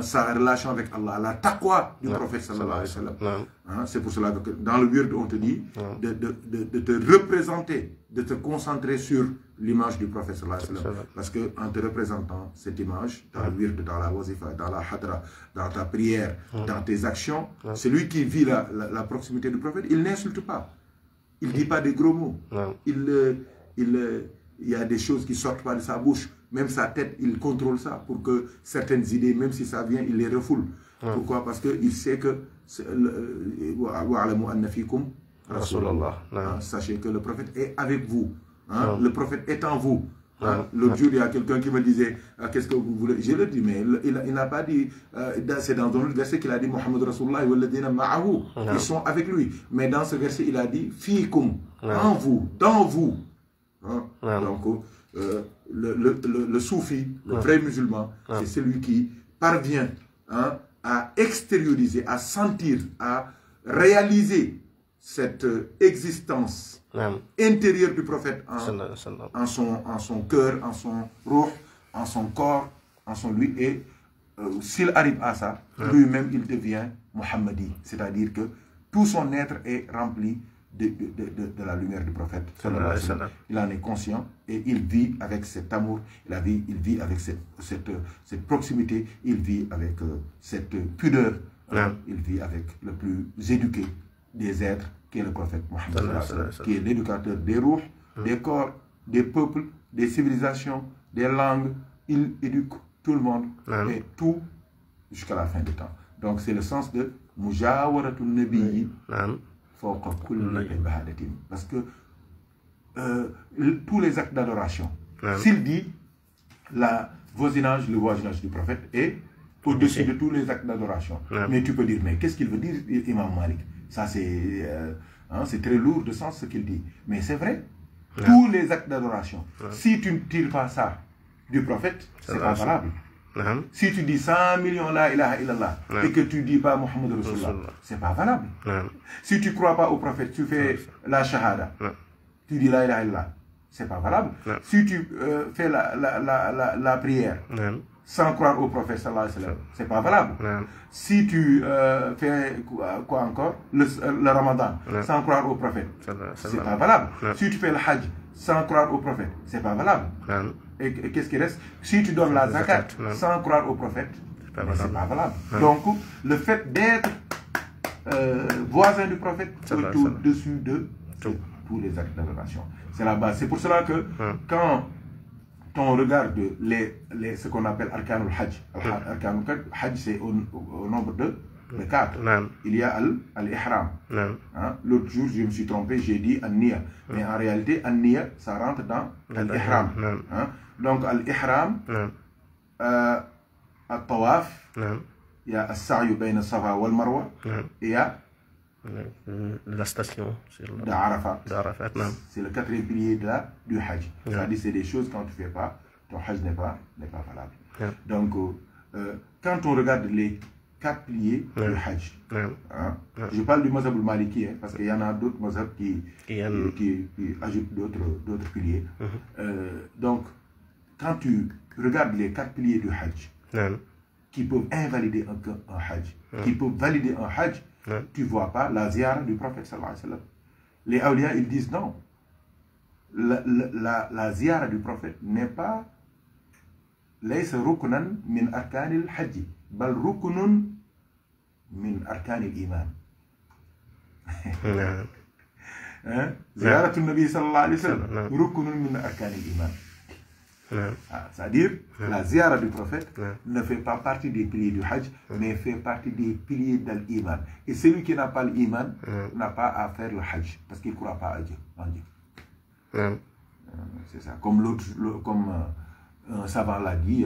sa relation avec Allah, la taqwa du prophète sallallahu alayhi wa sallam. C'est pour cela que dans le wird on te dit de te représenter, de te concentrer sur l'image du prophète sallallahu alayhi wa sallam. Parce qu'en te représentant cette image, dans le wird, dans la wazifa, dans la hadra, dans ta prière, dans tes actions, celui qui vit la proximité du prophète, il n'insulte pas, il ne dit pas des gros mots, il y a des choses qui sortent pas de sa bouche, même sa tête, il contrôle ça pour que certaines idées, même si ça vient, il les refoule. Pourquoi? Parce qu'il sait que sachez que le prophète est avec vous. Le prophète est en vous. L'autre jour, il y a quelqu'un qui me disait qu'est-ce que vous voulez? Je le dis, mais il n'a pas dit, c'est dans un autre verset qu'il a dit Muhammad Rasulullah walladhina ma'ahu, ils sont avec lui. Mais dans ce verset, il a dit fikum, en vous, dans vous. Donc, le soufi, le vrai musulman, c'est celui qui parvient à extérioriser, à sentir, à réaliser cette existence intérieure du prophète en son cœur, en son ruh, en son corps, en son lui. Et s'il arrive à ça, lui-même, il devient Muhammadi. C'est-à-dire que tout son être est rempli de la lumière du prophète. Il en est conscient et il vit avec cet amour, il vit avec cette proximité, il vit avec cette pudeur, il vit avec le plus éduqué des êtres qui est le prophète Mohammed, qui est l'éducateur des ruhs, des corps, des peuples, des civilisations, des langues. Il éduque tout le monde et tout jusqu'à la fin du temps. Donc c'est le sens de Mujawaratun Nabi. Parce que tous les actes d'adoration, s'il dit le voisinage du prophète est au-dessus de tous les actes d'adoration. Mais tu peux dire, mais qu'est-ce qu'il veut dire, Imam Malik? Ça, c'est très lourd de sens ce qu'il dit. Mais c'est vrai. Tous les actes d'adoration, si tu ne tires pas ça du prophète, c'est pas valable. Si tu dis 100 millions la ilaha illallah et que tu dis pas Muhammad Rasulullah, c'est pas valable. Si tu crois pas au prophète, tu fais la shahada, tu dis la ilaha illallah, c'est pas valable. Si tu fais la prière sans croire au prophète sallallahu alayhi wa sallam, c'est pas valable. Si tu fais quoi encore, le ramadan sans croire au prophète, c'est pas valable. Si tu fais le hajj sans croire au prophète, c'est pas valable. Et qu'est-ce qui reste? Si tu donnes la zakat sans croire au prophète, c'est pas valable. Donc, le fait d'être voisin du prophète est au-dessus de tous les actes d'adoration. C'est la base. C'est pour cela que quand on regarde ce qu'on appelle Arkanul Hajj, Arkanul Hajj, c'est au nombre de 4. Il y a Al-Ihram. L'autre jour, je me suis trompé, j'ai dit An-Niya. Mais en réalité, An-Niya, ça rentre dans Al-Ihram. Donc, Al-Ihram, Al-Tawaf, il y a Al-Sa'yu bayna Safa wal Marwa, et il y a la station d'Arafat. C'est le 4e pilier du Hajj. C'est-à-dire c'est des choses quand tu ne fais pas, ton Hajj n'est pas valable. Donc, quand on regarde les 4 piliers du Hajj, je parle du mazhab al-Maliki, parce qu'il y en a d'autres mazhabs qui ajoutent d'autres piliers. Donc, quand tu regardes les 4 piliers du Hajj, qui peuvent invalider un Hajj, qui peuvent valider un Hajj, tu ne vois pas la ziyara du prophète sallallahu alayhi wa sallam. Les awliya, ils disent non. La ziyara du prophète n'est pas laysa ruknan min arkanil hajj, bal ruknun min arkanil iman. Ziyaratul nabi sallallahu alayhi wa sallam, ruknun min arkanil iman. C'est-à-dire, la ziyara du prophète ne fait pas partie des piliers du Hajj, mais fait partie des piliers de l'iman. Et celui qui n'a pas l'iman n'a pas à faire le Hajj, parce qu'il ne croit pas à Dieu. C'est ça. Comme un savant l'a dit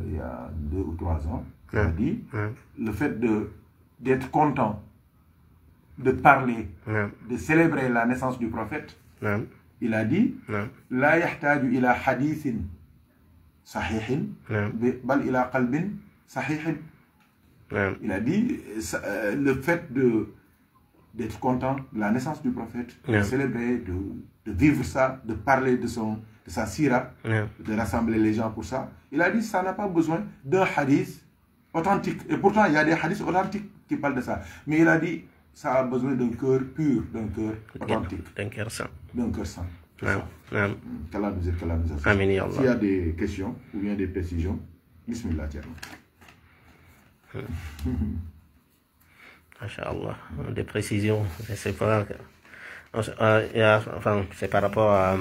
il y a 2 ou 3 ans, il a dit, le fait d'être content, de parler, de célébrer la naissance du prophète, il a dit, la yahtaju ila hadithin sahihin, bal ila qalbin sahihin. Il a dit, le fait d'être content de la naissance du prophète, de célébrer, de vivre ça, de parler de sa sira, de rassembler les gens pour ça, il a dit, ça n'a pas besoin d'un hadith authentique. Et pourtant, il y a des hadiths authentiques qui parlent de ça. Mais il a dit, ça a besoin d'un cœur pur, d'un cœur authentique. D'un cœur saint. D'un cœur saint. Qu'Allah nous aide, qu'Allah nous aide. S'il y a des questions ou bien des précisions, bismillah, tiens. Inch'Allah, des précisions, c'est pas... Enfin, c'est par rapport à...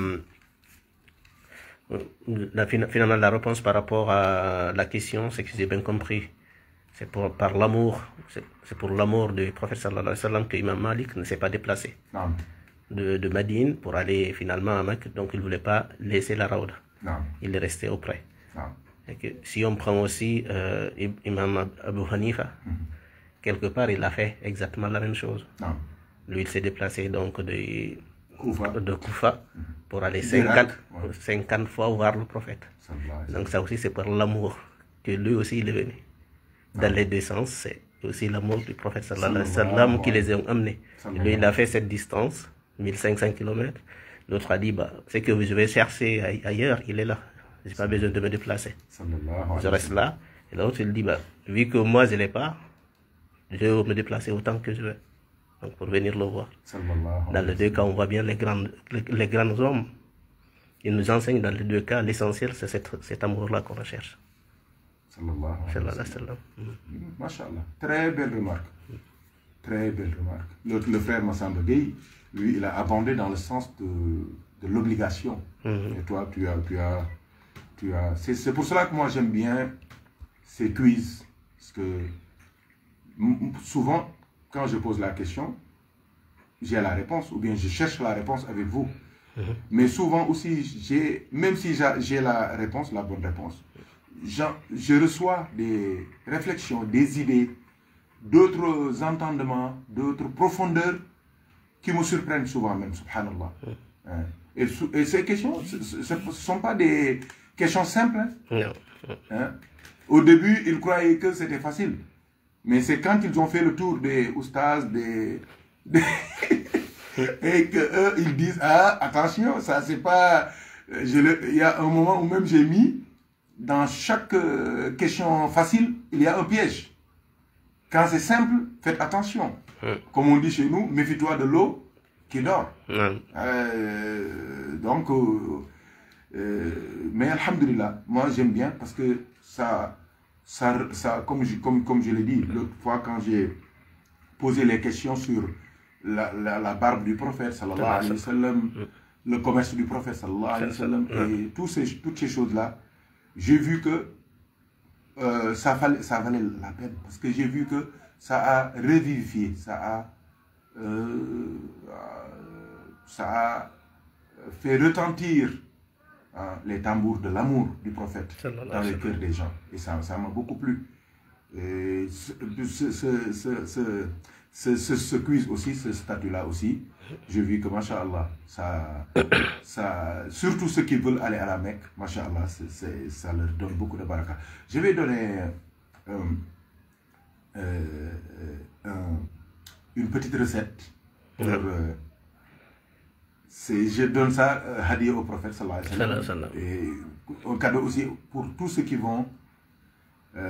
Finalement, la réponse par rapport à la question, c'est que j'ai bien compris. C'est par l'amour, c'est pour l'amour du prophète sallallahu alayhi wa sallam que Imam Malik ne s'est pas déplacé de Médine pour aller finalement à Mecque. Donc il ne voulait pas laisser la Raouda. Il est resté auprès. Et que, si on prend aussi Imam Abu Hanifa, quelque part il a fait exactement la même chose. Lui il s'est déplacé donc de Koufa pour aller 50 fois voir le prophète. Donc ça aussi c'est par l'amour que lui aussi il est venu. Dans les deux sens, c'est aussi l'amour du prophète sallallahu alayhi wa sallam qui les a amenés. Lui, il a fait cette distance, 1500 km. L'autre a dit, bah, c'est que je vais chercher ailleurs, il est là. Je n'ai pas besoin de me déplacer. Je reste là. Et l'autre, il dit, bah, vu que moi, je ne l'ai pas, je vais me déplacer autant que je veux. Donc, pour venir le voir. Dans les deux cas, on voit bien les grands hommes. Ils nous enseignent dans les deux cas, l'essentiel, c'est cet amour-là qu'on recherche. Sallallahu alayhi wa sallam. Masha'Allah. Très belle remarque. Très belle remarque. Le frère Massamba Gueye, lui, il a abondé dans le sens de l'obligation. Et toi, tu as c'est pour cela que moi j'aime bien ces quiz. Parce que souvent, quand je pose la question, j'ai la réponse, ou bien je cherche la réponse avec vous. Mais souvent aussi, même si j'ai la réponse, la bonne réponse, je reçois des réflexions, des idées, d'autres entendements, d'autres profondeurs qui me surprennent souvent même, subhanallah. Et ces questions, ce ne sont pas des questions simples. Au début, ils croyaient que c'était facile. Mais c'est quand ils ont fait le tour des oustas, et qu'eux, ils disent, ah, attention, ça c'est pas... Il y a un moment où même j'ai mis, dans chaque question facile, il y a un piège. Quand c'est simple, faites attention. Comme on dit chez nous, méfie-toi de l'eau qui dort. Donc, mais alhamdulillah, moi j'aime bien parce que ça comme je l'ai dit l'autre fois quand j'ai posé les questions sur la barbe du prophète sallallahu alayhi wa sallam, le commerce du prophète sallallahu alayhi wa sallam, et toutes ces choses-là, j'ai vu que ça valait la peine, parce que j'ai vu que ça a revivifié, ça a fait retentir les tambours de l'amour du prophète dans les cœurs des gens. Et ça m'a beaucoup plu. Et ce quiz aussi, ce statut-là aussi, j'ai vu que, masha'Allah, surtout ceux qui veulent aller à la Mecque, masha'Allah, ça leur donne beaucoup de baraka. Je vais donner une petite recette. Je donne ça hadiya au prophète sallallahu alayhi wa sallam. Et un cadeau aussi pour tous ceux qui vont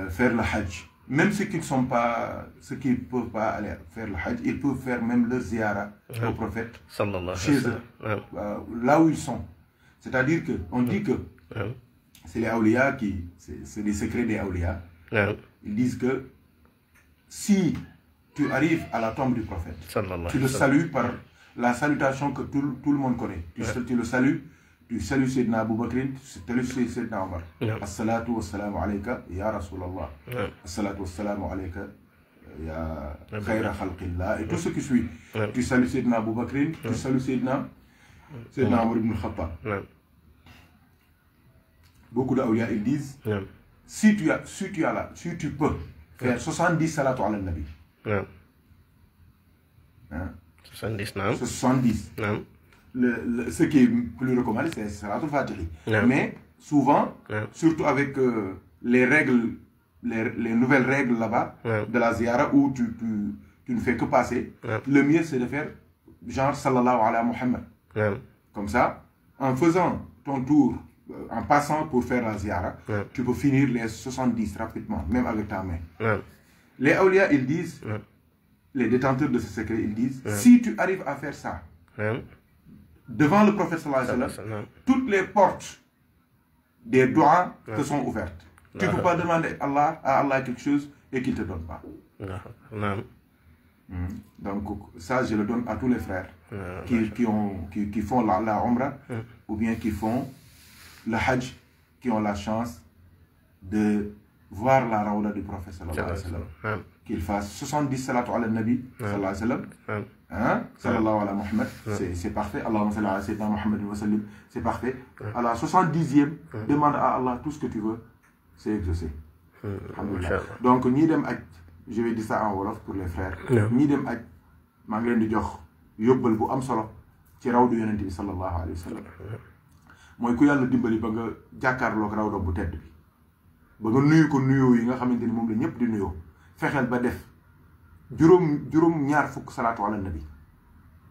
faire le hajj. Même ceux qui ne peuvent pas aller faire le hajj, ils peuvent faire même le ziyara au prophète chez eux, là où ils sont. C'est-à-dire qu'on dit que c'est les awliya c'est les secrets des awliya. Ils disent que si tu arrives à la tombe du prophète, tu le salues par la salutation que tout le monde connaît. Tu le salues tu salues Sayyidina Abu Bakr, tu salues Sayyidina Omar. As-salatu was-salamu alayka ya Rasulallah. As-salatu was-salamu alayka ya khayra khalqillah. Et tout ce qui suit. Tu salues Sayyidina Abu Bakr, tu salues Sayyidina Omar ibn Khattab. Beaucoup d'awliya, ils disent, si tu peux faire 70 salatu ala nabi. 70. Ce qui est plus recommandé, c'est salatul fatihi. Mais souvent, surtout avec les nouvelles règles là-bas de la ziyara où tu ne fais que passer, le mieux c'est de faire genre sallallahu ala Muhammad. Comme ça, en faisant ton tour, en passant pour faire la ziyara, tu peux finir les 70 rapidement, même avec ta main. Les awliya, ils disent, les détenteurs de ce secret, ils disent, si tu arrives à faire ça, devant le prophète sallallahu alayhi wa sallam, toutes les portes des doigts te sont ouvertes. Tu ne peux pas demander à Allah quelque chose et qu'il ne te donne pas. Donc ça, je le donne à tous les frères qui font la Umrah ou bien qui font le Hajj, qui ont la chance de voir la Rawda du prophète sallallahu alayhi wa sallam. Qu'il fasse 70 salatu ala nabi sallallahu alayhi wa sallam. Sallallahu ala Muhammad, c'est parfait. Allahumma salli ala sayyidina Muhammad wa sallim, c'est parfait. À la 70e, demande à Allah tout ce que tu veux, c'est exaucé. Donc, ni dem ak, je vais dire ça en wolof pour les frères, ni dem ak, maa ngi leen di jox yóbbal bu am solo ci rawdu yonent bi sallallahu alayhi wa sallam. Mooy ku yàlla dimbali ba nga jàkkaarloog rawda bu tedd bi, ba nga nuyu ko nuyoo yi nga xamante ni moom la ñëpp di nuyoo, fexeel ba def juróom ñaar fukk salaatu ala nabi.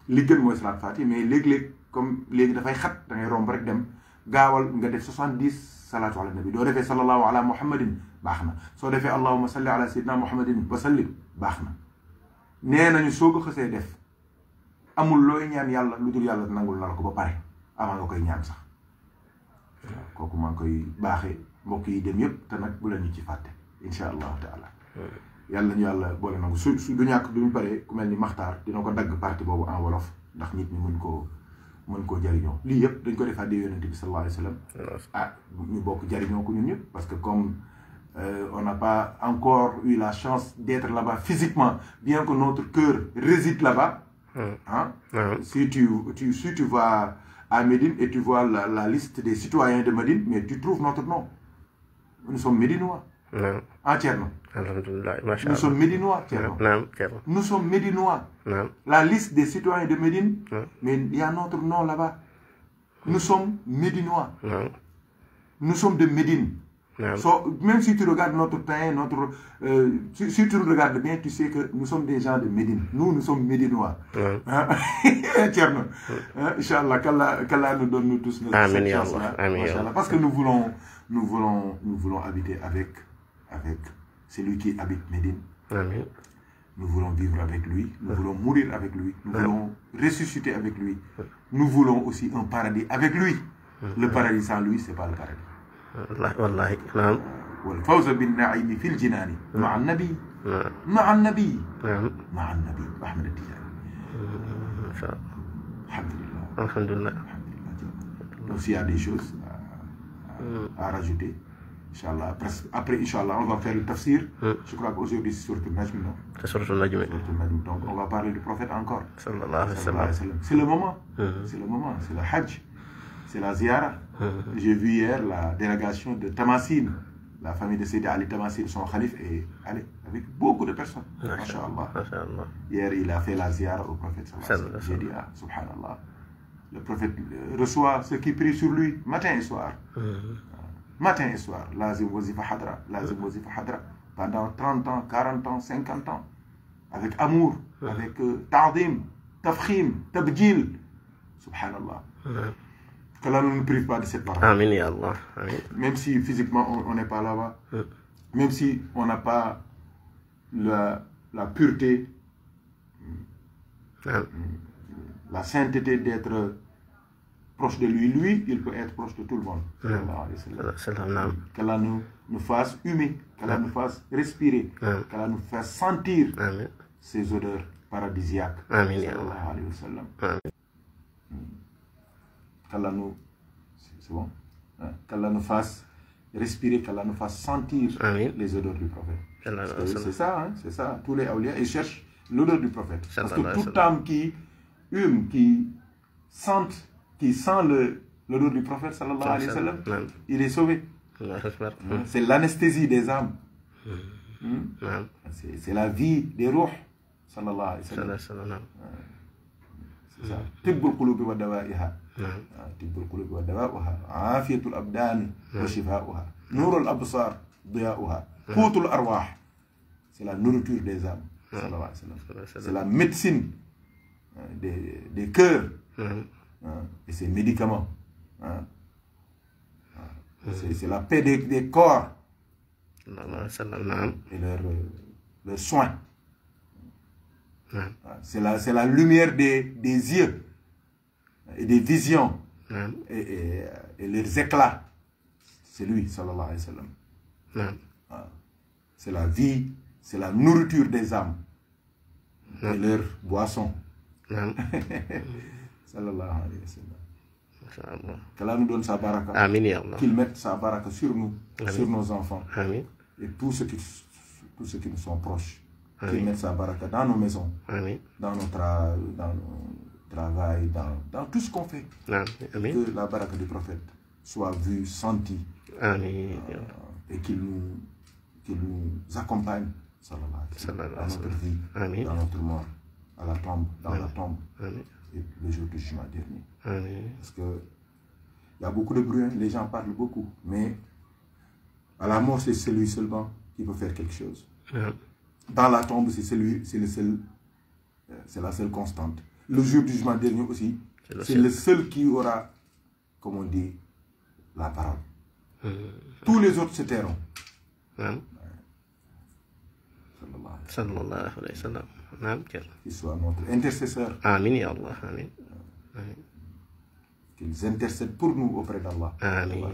Li gën mooy salaat fatiha, mais léeg-léeg comme léegi dafay xat da ngay romb rek dem gaawal nga def 70 salaatu ala nabi. Doo defee sallallahu ala muhammadin baax na, soo defee allahumma salli ala sayyidina muhammadin wa sallim baax na. Nee nañu soo ko xësee def amul looy ñaan yàlla lu dul yàlla nangul na la ko ba pare avant nga koy ñaan sax. Kooku maa ngi koy baaxee mbokk yi dem yëpp te nag bu leen ñu ci fàtte incha allahu taala. Yàlla ñu yàlla boole nangu su du ñàkk duñu pare ku mel ni Maxtaar dina ko dagg parti boobu en wolof ndax nit ñi mën koo jariñoo. Lii yëpp dañ ko defaat di yonent bi sallallahu alayhi wa sallam. Ñu bokk jariñoo ko ñun ñëpp parce que comme on n'a pas encore eu la chance d'être là-bas physiquement, bien que notre cœur réside là-bas. Si tu vas à Médine et tu vois la liste des citoyens de Médine, mais tu trouves notre nom. Nous sommes médinois. Entièrement. Nous sommes médinois. Nous sommes médinois. La liste des citoyens de Médine, mais il y a notre nom là-bas. Nous sommes médinois. Nous sommes de Médine. Même si tu regardes notre pain, si tu nous regardes bien, tu sais que nous sommes des gens de Médine. Nous sommes médinois. Inch'Allah, qu'Allah nous donne nous tous notre chance-là. Parce que nous voulons habiter avec celui qui habite Médine. Nous voulons vivre avec lui. Nous voulons mourir avec lui. Nous voulons ressusciter avec lui. Nous voulons aussi un paradis avec lui. Le paradis sans lui, c'est pas le paradis. والله نعم والفوز بالنعيم في الجنان مع النبي مع النبي مع النبي أحمد التجاني إن شاء الله الحمد لله Donc s'il y a des choses à rajouter, Inch'Allah, après Inch'Allah, on va faire le tafsir. Je crois qu'aujourd'hui c'est sur le Najm, non? C'est sur le Najm. Donc on va parler du prophète encore. Sallallahu alayhi wa sallam. C'est le moment. C'est le moment, c'est le Hajj. C'est la ziyara. J'ai vu hier la délégation de Tamasin, la famille de Seydi Ali Tamasin, son khalif, et allez, avec beaucoup de personnes. Masha'Allah. Hier, il a fait la ziyara au prophète. J'ai dit, subhanallah. Le prophète reçoit ceux qui prient sur lui matin et soir. Matin et soir. Lazim wazifa hadra. Lazim wazifa hadra. Pendant 30 ans, 40 ans, 50 ans. Avec amour, avec ta'zim, tafkhim, tabjil. Subhanallah. Qu'Allah ne nous prive pas de cette parole. Amin ya Allah. Même si physiquement on n'est pas là-bas, même si on n'a pas la pureté, la sainteté d'être proche de lui, il peut être proche de tout le monde. Qu'Allah nous fasse humer, qu'Allah nous fasse respirer, qu'Allah nous fasse sentir ces odeurs paradisiaques. Amin ya Allah. Qu'Allah nous c'est bon. Hein? Qu'Allah nous fasse respirer, qu'Allah nous fasse sentir les odeurs du prophète. C'est ça, hein? C'est ça. Tous les awliya, ils cherchent l'odeur du prophète. Parce que toute âme qui hume, qui sent l'odeur du prophète, sallallahu alayhi wa sallam, il est sauvé. C'est l'anesthésie des âmes. C'est la vie des ruhs, sallallahu alayhi wa sallam. C'est ça. Tibbul qulubi wa dawa'iha. Tibbul qulubi wa dawa'uha. Afiyatul abdan wa shifa'uha. Nurul absar, diya'uha. Qutul arwah. C'est la nourriture des âmes. C'est la médecine des cœurs et ses médicaments. C'est la paix des corps et leurs soins. C'est la lumière des yeux et des visions et leurs éclats. C'est lui, sallallahu alayhi wa sallam. C'est la vie, c'est la nourriture des âmes et leurs boissons. Sallallahu alayhi wa sallam. Qu'Allah nous donne sa baraka. Qu'il mette sa baraka sur nous, sur nos enfants et tous ceux qui nous sont proches. Qu'il mette sa baraka dans nos maisons, dans nos travail, dans tout ce qu'on fait. Que la baraka du prophète soit vue, sentie et qu'il nous accompagne dans notre vie, dans notre mort, à la tombe, dans la tombe et le jour du jugement dernier. Parce que il y a beaucoup de bruit, les gens parlent beaucoup, mais à la mort, c'est celui seulement qui peut faire quelque chose. Dans la tombe, c'est la seule constante. Le jour du jugement dernier aussi, c'est le seul qui aura, comme on dit, la parole. Tous les autres se tairont. Sallallahu alayhi wa sallam. Qu'il soit notre intercesseur. Amin ya Allah. Qu'ils intercèdent pour nous auprès d'Allah. Amin.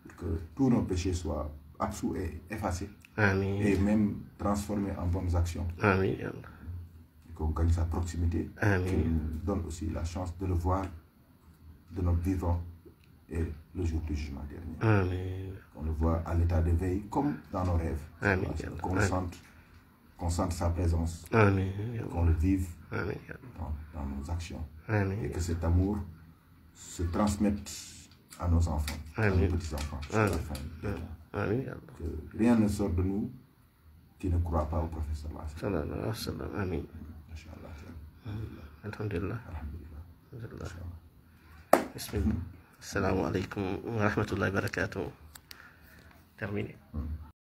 Pour que tous nos péchés soient absous et effacés. Et même transformés en bonnes actions. Amin. Et qu'on gagne sa proximité. Qu'il nous donne aussi la chance de le voir de notre vivant et le jour du jugement dernier. Qu'on le voit à l'état de veille comme dans nos rêves. Qu'on sente sa présence. Qu'on le vive dans nos actions. Et que cet amour se transmette à nos enfants, à nos petits-enfants. Que rien ne sort de nous qui ne croit pas au prophète sallallahu alayhi wa sallam. Amin. Alhamdulillah. Bismillah. Assalamu alaikum wa rahmatullahi wa barakatuh. Terminé.